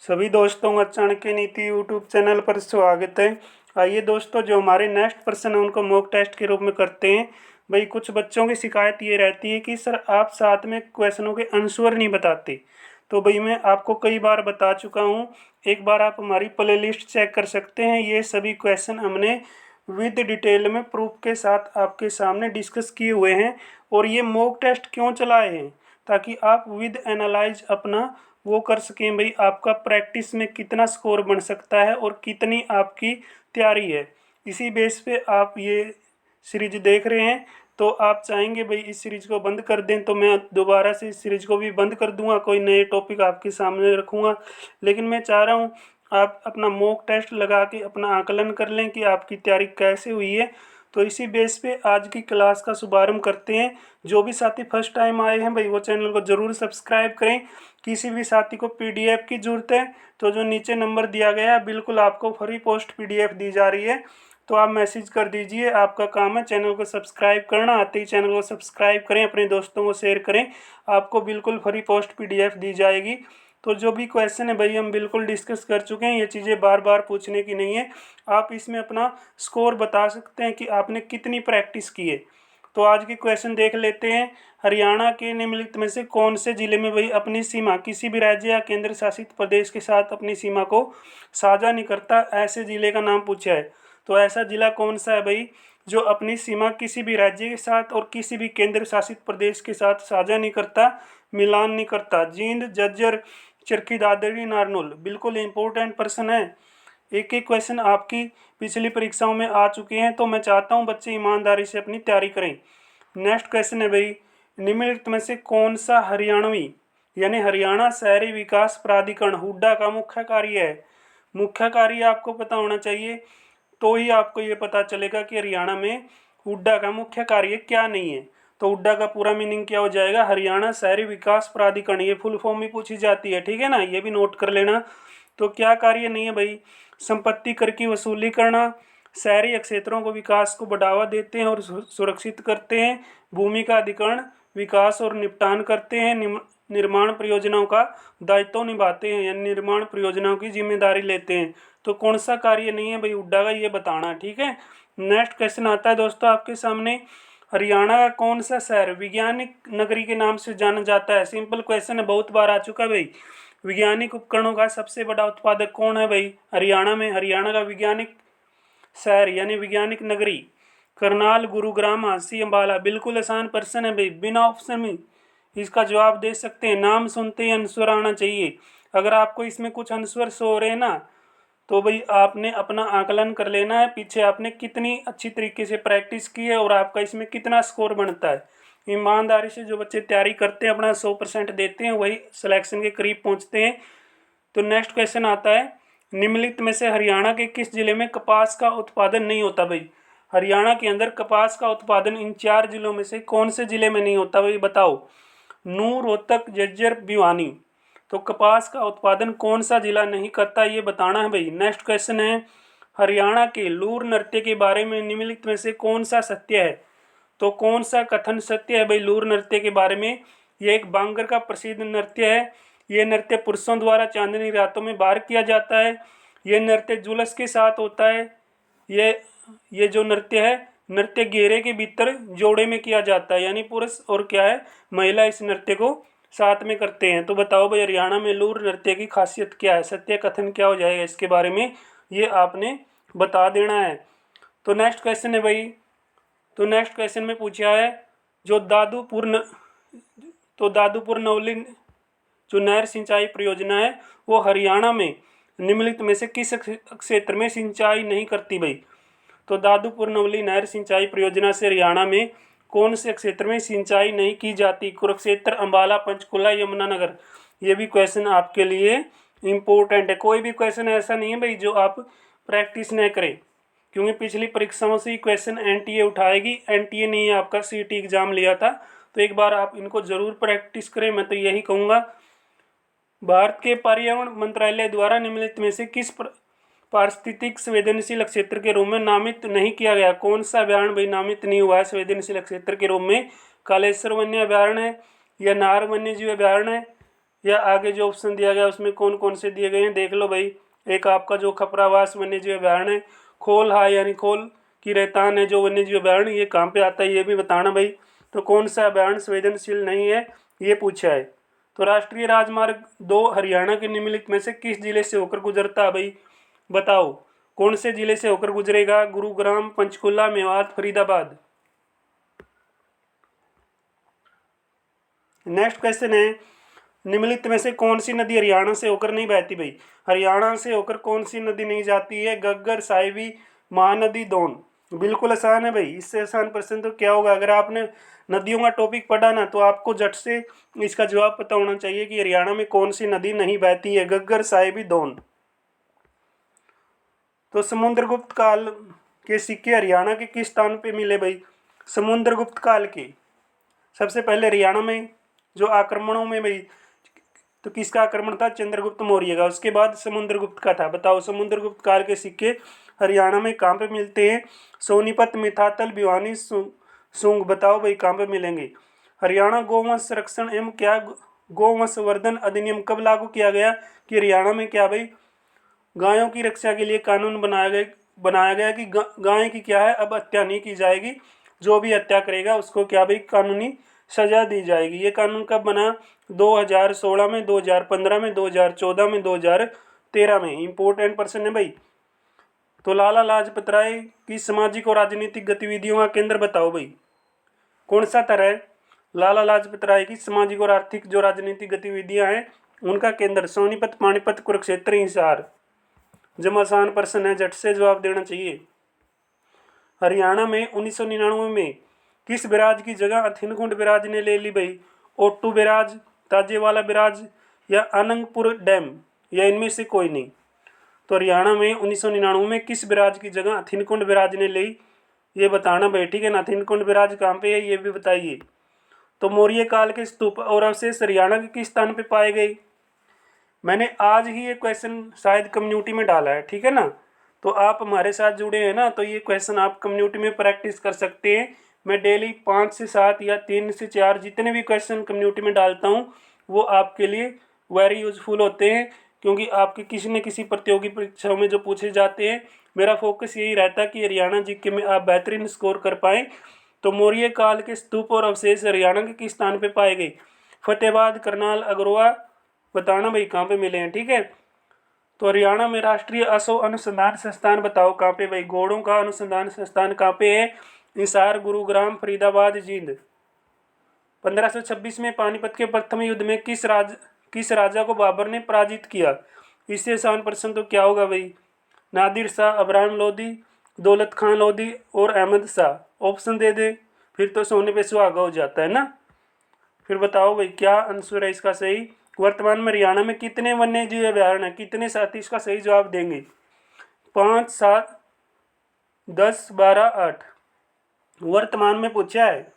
सभी दोस्तों का चाणक्य नीति यूट्यूब चैनल पर स्वागत है। आइए दोस्तों, जो हमारे नेक्स्ट पर्सन है उनको मॉक टेस्ट के रूप में करते हैं। भाई कुछ बच्चों की शिकायत ये रहती है कि सर आप साथ में क्वेश्चनों के आंसर नहीं बताते। तो भाई मैं आपको कई बार बता चुका हूँ, एक बार आप हमारी प्ले लिस्ट चेक कर सकते हैं। ये सभी क्वेश्चन हमने विद डिटेल में प्रूफ के साथ आपके सामने डिस्कस किए हुए हैं। और ये मॉक टेस्ट क्यों चलाए हैं, ताकि आप विद एनालाइज अपना वो कर सकें भाई आपका प्रैक्टिस में कितना स्कोर बन सकता है और कितनी आपकी तैयारी है। इसी बेस पे आप ये सीरीज देख रहे हैं। तो आप चाहेंगे भाई इस सीरीज को बंद कर दें तो मैं दोबारा से इस सीरीज को भी बंद कर दूंगा, कोई नए टॉपिक आपके सामने रखूंगा। लेकिन मैं चाह रहा हूँ आप अपना मॉक टेस्ट लगा के अपना आकलन कर लें कि आपकी तैयारी कैसे हुई है। तो इसी बेस पे आज की क्लास का शुभारंभ करते हैं। जो भी साथी फर्स्ट टाइम आए हैं भाई वो चैनल को ज़रूर सब्सक्राइब करें। किसी भी साथी को पीडीएफ की ज़रूरत है तो जो नीचे नंबर दिया गया है बिल्कुल आपको फ्री पोस्ट पीडीएफ दी जा रही है, तो आप मैसेज कर दीजिए। आपका काम है चैनल को सब्सक्राइब करना। आते ही चैनल को सब्सक्राइब करें, अपने दोस्तों को शेयर करें, आपको बिल्कुल फ्री पोस्ट पीडीएफ दी जाएगी। तो जो भी क्वेश्चन है भाई हम बिल्कुल डिस्कस कर चुके हैं, ये चीज़ें बार बार पूछने की नहीं है। आप इसमें अपना स्कोर बता सकते हैं कि आपने कितनी प्रैक्टिस की है। तो आज के क्वेश्चन देख लेते हैं। हरियाणा के निम्नलिखित में से कौन से जिले में भाई अपनी सीमा किसी भी राज्य या केंद्र शासित प्रदेश के साथ अपनी सीमा को साझा नहीं करता, ऐसे जिले का नाम पूछा है। तो ऐसा जिला कौन सा है भाई जो अपनी सीमा किसी भी राज्य के साथ और किसी भी केंद्र शासित प्रदेश के साथ साझा नहीं करता, मिलान नहीं करता? जींद, झज्जर, चरखी दादरी, नारनौल। बिल्कुल इंपॉर्टेंट प्रश्न है। एक एक क्वेश्चन आपकी पिछली परीक्षाओं में आ चुके हैं, तो मैं चाहता हूं बच्चे ईमानदारी से अपनी तैयारी करें। नेक्स्ट क्वेश्चन है भाई, निम्नलिखित में से कौन सा हरियाणवी यानी हरियाणा शहरी विकास प्राधिकरण हुड्डा का मुख्य कार्य है? मुख्य कार्य आपको पता होना चाहिए, तो ही आपको ये पता चलेगा कि हरियाणा में हुड्डा का मुख्य कार्य क्या नहीं है। तो हुड्डा का पूरा मीनिंग क्या हो जाएगा? हरियाणा शहरी विकास प्राधिकरण। ये फुल फॉर्म भी पूछी जाती है, ठीक है ना, ये भी नोट कर लेना। तो क्या कार्य नहीं है भाई? संपत्ति कर की वसूली करना, शहरी क्षेत्रों को विकास को बढ़ावा देते हैं और सुरक्षित करते हैं, भूमि का अधिग्रहण, विकास और निपटान करते हैं, निर्माण परियोजनाओं का दायित्व निभाते हैं यानी निर्माण परियोजनाओं की जिम्मेदारी लेते हैं। तो कौन सा कार्य नहीं है भाई हुड्डा का, ये बताना, ठीक है। नेक्स्ट क्वेश्चन आता है दोस्तों आपके सामने, हरियाणा का कौन सा शहर वैज्ञानिक नगरी के नाम से जाना जाता है? सिंपल क्वेश्चन है, बहुत बार आ चुका है भाई। वैज्ञानिक उपकरणों का सबसे बड़ा उत्पादक कौन है भाई हरियाणा में? हरियाणा का वैज्ञानिक शहर यानी वैज्ञानिक नगरी करनाल, गुरुग्राम, हांसी, अंबाला। बिल्कुल आसान प्रश्न है भाई, बिना ऑप्शन में इसका जवाब दे सकते हैं। नाम सुनते ही आंसर आना चाहिए। अगर आपको इसमें कुछ आंसर शो हो रहे हैं ना, तो भाई आपने अपना आकलन कर लेना है, पीछे आपने कितनी अच्छी तरीके से प्रैक्टिस की है और आपका इसमें कितना स्कोर बनता है। ईमानदारी से जो बच्चे तैयारी करते हैं, अपना 100% देते हैं, वही सिलेक्शन के करीब पहुंचते हैं। तो नेक्स्ट क्वेश्चन आता है, निम्नलिखित में से हरियाणा के किस जिले में कपास का उत्पादन नहीं होता भाई? हरियाणा के अंदर कपास का उत्पादन इन 4 जिलों में से कौन से जिले में नहीं होता भाई, बताओ? नूंह, रोहतक, झज्जर, भिवानी। तो कपास का उत्पादन कौन सा जिला नहीं करता, ये बताना है भाई। नेक्स्ट क्वेश्चन है, हरियाणा के लूर नृत्य के बारे में निम्नलिखित में से कौन सा सत्य है? तो कौन सा कथन सत्य है भाई लूर नृत्य के बारे में? ये एक बांगर का प्रसिद्ध नृत्य है। ये नृत्य पुरुषों द्वारा चांदनी रातों में बाहर किया जाता है। ये नृत्य जुलूस के साथ होता है। ये जो नृत्य है, नृत्य घेरे के भीतर जोड़े में किया जाता है, यानी पुरुष और क्या है, महिला इस नृत्य को साथ में करते हैं। तो बताओ भाई हरियाणा में लूर नृत्य की खासियत क्या है, सत्य कथन क्या हो जाएगा इसके बारे में, ये आपने बता देना है। तो नेक्स्ट क्वेश्चन है भाई, तो नेक्स्ट क्वेश्चन में पूछा है, जो दादूपुर नवली जो नहर सिंचाई परियोजना है वो हरियाणा में निम्नलिखित में से किस क्षेत्र में सिंचाई नहीं करती भाई? तो दादूपुर नवली नहर सिंचाई परियोजना से हरियाणा में कौन से क्षेत्र में सिंचाई नहीं की जाती? कुरुक्षेत्र, अंबाला, पंचकुला, यमुनानगर। ये भी क्वेश्चन आपके लिए इम्पोर्टेंट है। कोई भी क्वेश्चन ऐसा नहीं है भाई जो आप प्रैक्टिस न करें, क्योंकि पिछली परीक्षाओं से ही क्वेश्चन एनटीए उठाएगी। एनटीए ने आपका सीटी एग्जाम लिया था, तो एक बार आप इनको जरूर प्रैक्टिस करें, मैं तो यही कहूँगा। भारत के पर्यावरण मंत्रालय द्वारा निम्नलिखित में से किस पारिस्थितिक संवेदनशील क्षेत्र के रूप में नामित नहीं किया गया? कौन सा अभ्यारण्य भाई नामित नहीं हुआ है संवेदनशील क्षेत्र के रूप में? कालेश्वर वन्य अभ्यारण्य है, या नाहर वन्य जीव अभ्यारण्य है, या आगे जो ऑप्शन दिया गया उसमें कौन कौन से दिए गए हैं देख लो भाई। एक आपका जो खपरावास वन्यजीव अभयारण्य है, खोल यानी खोल की रेतान है जो वन्यजीव अभयारण्य, ये कहाँ पे आता है ये भी बताना भाई। तो कौन सा अभयारण्य संवेदनशील नहीं है ये पूछा है। तो राष्ट्रीय राजमार्ग 2 हरियाणा के निम्नलिखित में से किस जिले से होकर गुजरता है भाई, बताओ कौन से जिले से होकर गुजरेगा? गुरुग्राम, पंचकुला, मेवात, फरीदाबाद। नेक्स्ट क्वेश्चन है, निम्नलिखित में से कौन सी नदी हरियाणा से होकर नहीं बहती भाई? हरियाणा से होकर कौन सी नदी नहीं जाती है? गग्गर, साहिबी, महानदी, दोन। बिल्कुल आसान है भाई, इससे आसान प्रश्न तो क्या होगा। अगर आपने नदियों का टॉपिक पढ़ा ना तो आपको झट से इसका जवाब पता होना चाहिए कि हरियाणा में कौन सी नदी नहीं बहती है। गग्गर, साहिबी, दोन। तो समुद्रगुप्त काल के सिक्के हरियाणा के किस स्थान पे मिले भाई? समुद्रगुप्त काल के सबसे पहले हरियाणा में जो आक्रमणों में भाई, तो किसका आक्रमण था? चंद्रगुप्त मौर्य का। उसके बाद समुद्रगुप्त का था। बताओ समुद्रगुप्त काल के सिक्के हरियाणा में कहाँ पे मिलते हैं? सोनीपत, मिथातल, भिवानी, सुंग। बताओ भाई कहाँ पे मिलेंगे? हरियाणा गौवंश संरक्षण एवं क्या गौवंश वर्धन अधिनियम कब लागू किया गया? कि हरियाणा में क्या भाई, गायों की रक्षा के लिए कानून बनाया गया कि गाय की क्या है, अब हत्या नहीं की जाएगी। जो भी हत्या करेगा उसको क्या भाई, कानूनी सजा दी जाएगी। ये कानून कब बना? 2016 में, 2015 में, 2014 में, 2013 में। इंपॉर्टेंट पर्सन है भाई। तो लाला लाजपत राय की सामाजिक और राजनीतिक गतिविधियों का केंद्र बताओ भाई, कौन सा तरह है? लाला लाजपत राय की सामाजिक और आर्थिक जो राजनीतिक गतिविधियां हैं उनका केंद्र सोनीपत, पानीपत, कुरुक्षेत्र, हिसार। जब आसान प्रश्न है, झट से जवाब देना चाहिए। हरियाणा में 1999 में किस बिराज की जगह अथिनकुंड बिराज ने ले ली भाई? ओट्टू बिराज, ताजेवाला बिराज या अनंगपुर डैम, या इनमें से कोई नहीं। तो हरियाणा में 1999 में किस बिराज की जगह अथिनकुंड बिराज ने ली, ये बताना भाई, ठीक है ना। अथिनकुंड बिराज कहाँ पे है ये भी बताइए। तो मौर्य काल के स्तूप और अवशेष हरियाणा के किस स्थान पे पाए गए? मैंने आज ही ये क्वेश्चन शायद कम्युनिटी में डाला है, ठीक है ना। तो आप हमारे साथ जुड़े हैं ना, तो ये क्वेश्चन आप कम्युनिटी में प्रैक्टिस कर सकते हैं। मैं डेली 5 से 7 या 3 से 4 जितने भी क्वेश्चन कम्युनिटी में डालता हूँ वो आपके लिए वेरी यूजफुल होते हैं, क्योंकि आपके किसी न किसी प्रतियोगी परीक्षाओं में जो पूछे जाते हैं मेरा फोकस यही रहता है कि हरियाणा जीके में आप बेहतरीन स्कोर कर पाएँ। तो मौर्य काल के स्तूप और अवशेष हरियाणा के किस स्थान पर पाए गए? फतेहाबाद, करनाल, अग्रवा। बताना भाई कहाँ पे मिले हैं, ठीक है। तो हरियाणा में राष्ट्रीय असो अनुसंधान संस्थान बताओ कहाँ पे भाई? घोड़ों का अनुसंधान संस्थान कहाँ पे है? हिसार, गुरुग्राम, फरीदाबाद, जींद। 1526 में पानीपत के प्रथम युद्ध में किस राजा को बाबर ने पराजित किया? इससे आसान प्रश्न तो क्या होगा भाई? नादिर शाह, अब्राहम लोदी, दौलत खान लोदी और अहमद शाह। ऑप्शन दे दे फिर तो सोने पे सुहागा हो जाता है ना। फिर बताओ भाई क्या आंसर है इसका सही? वर्तमान में हरियाणा में कितने वन्य जीव अभयारण्य हैं? कितने साथी इसका सही जवाब देंगे? 5, 7, 10, 12, 8 वर्तमान में पूछा है।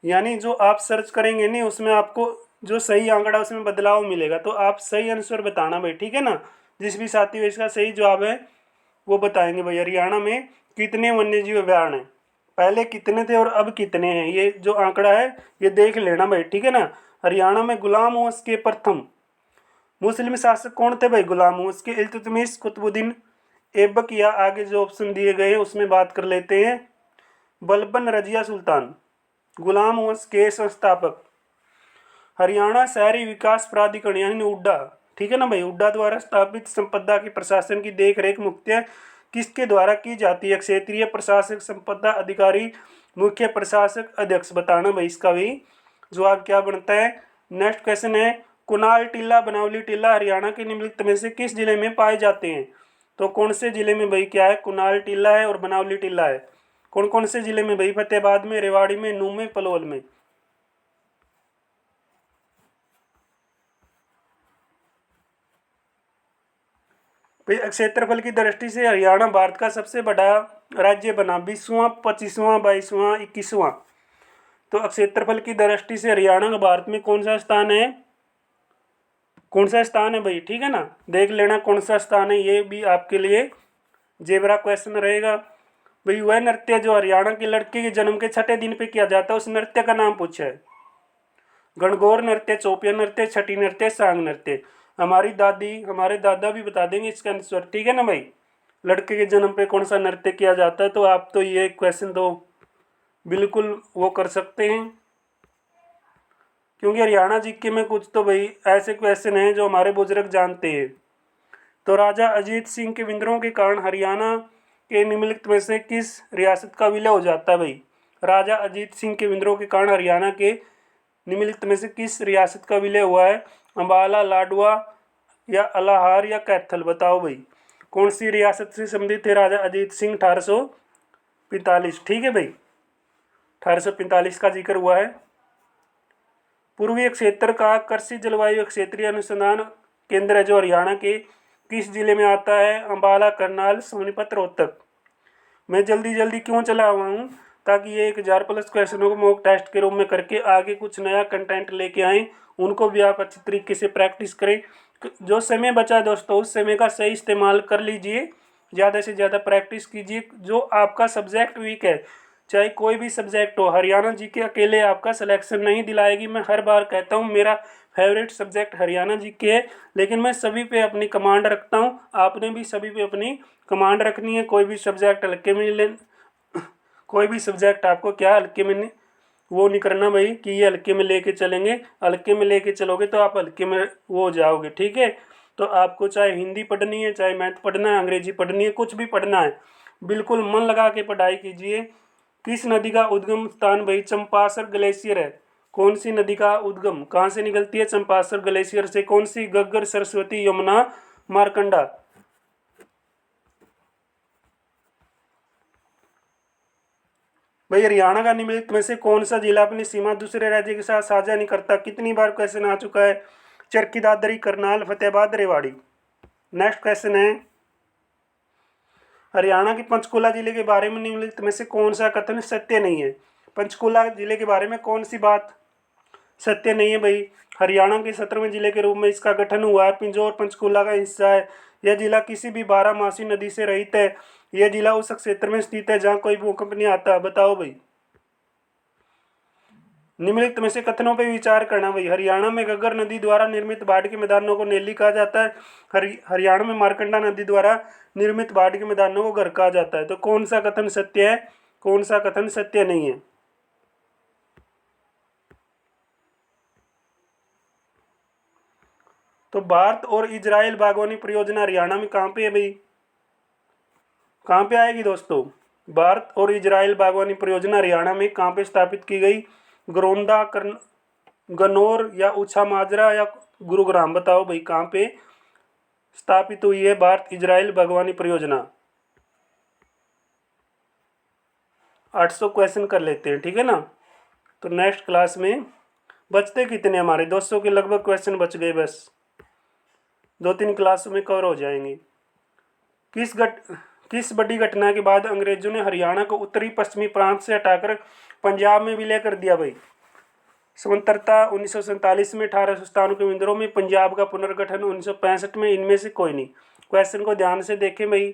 यानी जो आप सर्च करेंगे नहीं उसमें आपको जो सही आंकड़ा उसमें बदलाव मिलेगा। तो आप सही आंसर बताना भाई, ठीक है ना। जिस भी साथी को इसका सही जवाब है वो बताएंगे भाई हरियाणा में कितने वन्य जीव अभयारण्य हैं, पहले कितने थे और अब कितने हैं। ये जो आंकड़ा है ये देख लेना भाई, ठीक है ना। हरियाणा में गुलाम वंश के प्रथम मुस्लिम शासक कौन थे भाई? गुलाम वंश के इल्तुतमिश, कुतुबुद्दीन ऐबक, या आगे जो ऑप्शन दिए गए हैं उसमें बात कर लेते हैं। बलबन, रजिया सुल्तान। गुलाम वंश के संस्थापक। हरियाणा शहरी विकास प्राधिकरण यानी हुड्डा, ठीक है ना भाई। हुड्डा द्वारा स्थापित संपदा की प्रशासन की देख रेख मुख्यतः किसके द्वारा की जाती है? क्षेत्रीय प्रशासक, संपदा अधिकारी, मुख्य प्रशासक, अध्यक्ष। बताना भाई इसका भी जवाब क्या बनता है। नेक्स्ट क्वेश्चन है, कुनाल टीला, बनावली टीला हरियाणा के निम्नलिखित में से किस जिले में पाए जाते हैं? तो कौन से जिले में भाई क्या है? कुनाल टीला है और बनावली टीला है। कौन कौन से जिले में भाई? फतेहाबाद में, रेवाड़ी में, नूंह में, पलवल में। भाई क्षेत्रफल की दृष्टि से हरियाणा भारत का सबसे बड़ा राज्य बना, 20वां, 25वां, 22वां, 21वां। तो क्षेत्रफल की दृष्टि से हरियाणा का भारत में कौन सा स्थान है? कौन सा स्थान है भाई, ठीक है ना। देख लेना कौन सा स्थान है, ये भी आपके लिए जेबरा क्वेश्चन रहेगा। भाई वह नृत्य जो हरियाणा के लड़के के जन्म के छठे दिन पे किया जाता है उस नृत्य का नाम पूछा है। गणगौर नृत्य, चौपिया नृत्य, छठी नृत्य, सांग नृत्य। हमारी दादी हमारे दादा भी बता देंगे इसका आंसर, ठीक है ना भाई। लड़के के जन्म पे कौन सा नृत्य किया जाता है, तो आप तो ये क्वेश्चन तो बिल्कुल वो कर सकते हैं, क्योंकि हरियाणा जीके में कुछ तो भाई ऐसे क्वेश्चन हैं जो हमारे बुजुर्ग जानते हैं। तो राजा अजीत सिंह के विद्रोह के कारण हरियाणा के निम्नलिखित में से किस रियासत का विलय हो जाता है भाई। राजा अजीत सिंह के विद्रोह के कारण हरियाणा के निम्नलिखित में से किस रियासत का विलय हुआ है। अम्बाला, लाडवा या अलाहार या कैथल, बताओ भाई कौन सी रियासत से संबंधित थे राजा अजीत सिंह 1845, ठीक है भाई 1845 का जिक्र हुआ है। पूर्वीय क्षेत्र का कृषि जलवायु क्षेत्रीय अनुसंधान केंद्र है जो हरियाणा के किस जिले में आता है। अम्बाला, करनाल, सोनीपत, रोहतक। मैं जल्दी जल्दी क्यों चला हुआ हूँ, ताकि ये 1000+ क्वेश्चनों को मॉक टेस्ट के रूप में करके आगे कुछ नया कंटेंट लेके आएँ, उनको भी आप अच्छी तरीके से प्रैक्टिस करें। जो समय बचा है दोस्तों, उस समय का सही इस्तेमाल कर लीजिए, ज़्यादा से ज़्यादा प्रैक्टिस कीजिए। जो आपका सब्जेक्ट वीक है, चाहे कोई भी सब्जेक्ट हो, हरियाणा जी के अकेले आपका सिलेक्शन नहीं दिलाएगी। मैं हर बार कहता हूँ मेरा फेवरेट सब्जेक्ट हरियाणा जी के है, लेकिन मैं सभी पे अपनी कमांड रखता हूँ। आपने भी सभी पे अपनी कमांड रखनी है। कोई भी सब्जेक्ट हल्के में ले कोई भी सब्जेक्ट आपको क्या हल्के में वो नहीं करना भाई कि ये हल्के में लेके चलेंगे। हल्के में लेके चलोगे तो आप हल्के में वो हो जाओगे, ठीक है। तो आपको चाहे हिंदी पढ़नी है, चाहे मैथ पढ़ना है, अंग्रेजी पढ़नी है, कुछ भी पढ़ना है, बिल्कुल मन लगा के पढ़ाई कीजिए। किस नदी का उद्गम स्थान भाई चंपासर ग्लेशियर है। कौन सी नदी का उद्गम कहाँ से निकलती है, चंपासर ग्लेशियर से। कौन सी, गग्गर, सरस्वती, यमुना, मारकंडा। भाई हरियाणा का निम्नलिखित में से कौन सा जिला अपनी सीमा दूसरे राज्य के साथ साझा नहीं करता। कितनी बार क्वेश्चन आ चुका है। चरखी दादरी, करनाल, फतेहाबाद, रेवाड़ी। नेक्स्ट क्वेश्चन है, हरियाणा के पंचकुला जिले के बारे में निम्नलिखित में से कौन सा कथन सत्य नहीं है। पंचकुला जिले के बारे में कौन सी बात सत्य नहीं है भाई। हरियाणा के 17वें जिले के रूप में इसका गठन हुआ है। पिंजौर पंचकुला का हिस्सा है। यह जिला किसी भी बारहमासी नदी से रहित है। यह जिला उस क्षेत्र में स्थित है जहाँ कोई भूकंप नहीं आता। बताओ भाई निम्नलिखित में से कथनों पर विचार करना भाई। हरियाणा में घग्गर नदी द्वारा निर्मित बाढ़ के मैदानों को नेली कहा जाता है। हरियाणा में मारकंडा नदी द्वारा निर्मित बाढ़ के मैदानों को घर कहा जाता है। तो कौन सा कथन सत्य है, कौन सा कथन सत्य नहीं है। तो भारत और इजराइल बागवानी परियोजना हरियाणा में कहाँ पे है भाई, कहाँ पे आएगी दोस्तों। भारत और इजराइल बागवानी परियोजना हरियाणा में कहाँ पे स्थापित की गई। गरोंदा, गनौर या ऊंचा माजरा या गुरुग्राम। बताओ भाई कहाँ पे स्थापित हुई है भारत इजराइल बागवानी परियोजना। 800 क्वेश्चन कर लेते हैं, ठीक है ना। तो नेक्स्ट क्लास में बचते कितने, हमारे 200 के लगभग क्वेश्चन बच गए, बस 2-3 क्लास में कवर हो जाएंगे। किस बड़ी घटना के बाद अंग्रेजों ने हरियाणा को उत्तरी पश्चिमी प्रांत से हटाकर पंजाब में विलय कर दिया भाई। स्वतंत्रता 1947 में, 1897 के विद्रोह में, पंजाब का पुनर्गठन 1965 में। इनमें से कोई नहीं। क्वेश्चन को ध्यान से देखें भाई।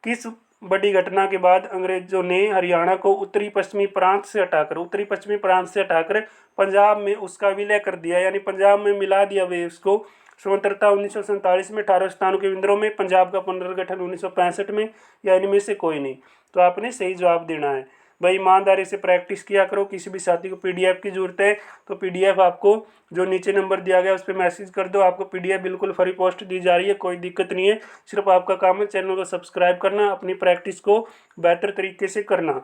किस बड़ी घटना के बाद अंग्रेजों ने हरियाणा को उत्तरी पश्चिमी प्रांत से हटाकर पंजाब में उसका विलय कर दिया, यानी पंजाब में मिला दिया वे उसको। स्वतंत्रता 1947 में, 1897 के विद्रोह में, पंजाब का पुनर्गठन 1965 में, या इनमें से कोई नहीं। तो आपने सही जवाब देना है भाई। ईमानदारी से प्रैक्टिस किया करो। किसी भी साथी को पीडीएफ की जरूरत है तो पीडीएफ आपको जो नीचे नंबर दिया गया उस पर मैसेज कर दो। आपको पीडीएफ बिल्कुल फ्री पोस्ट दी जा रही है, कोई दिक्कत नहीं है। सिर्फ आपका काम है चैनल को सब्सक्राइब करना, अपनी प्रैक्टिस को बेहतर तरीके से करना।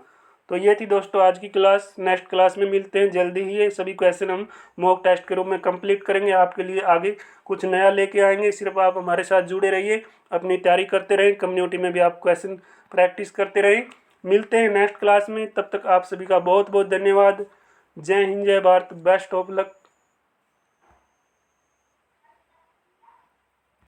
तो ये थी दोस्तों आज की क्लास। नेक्स्ट क्लास में मिलते हैं जल्दी ही। ये सभी क्वेश्चन हम मॉक टेस्ट के रूप में कंप्लीट करेंगे। आपके लिए आगे कुछ नया लेके आएंगे। सिर्फ आप हमारे साथ जुड़े रहिए, अपनी तैयारी करते रहें, कम्युनिटी में भी आप क्वेश्चन प्रैक्टिस करते रहें। मिलते हैं नेक्स्ट क्लास में, तब तक आप सभी का बहुत बहुत धन्यवाद। जय हिंद, जय भारत, बेस्ट ऑफ लक।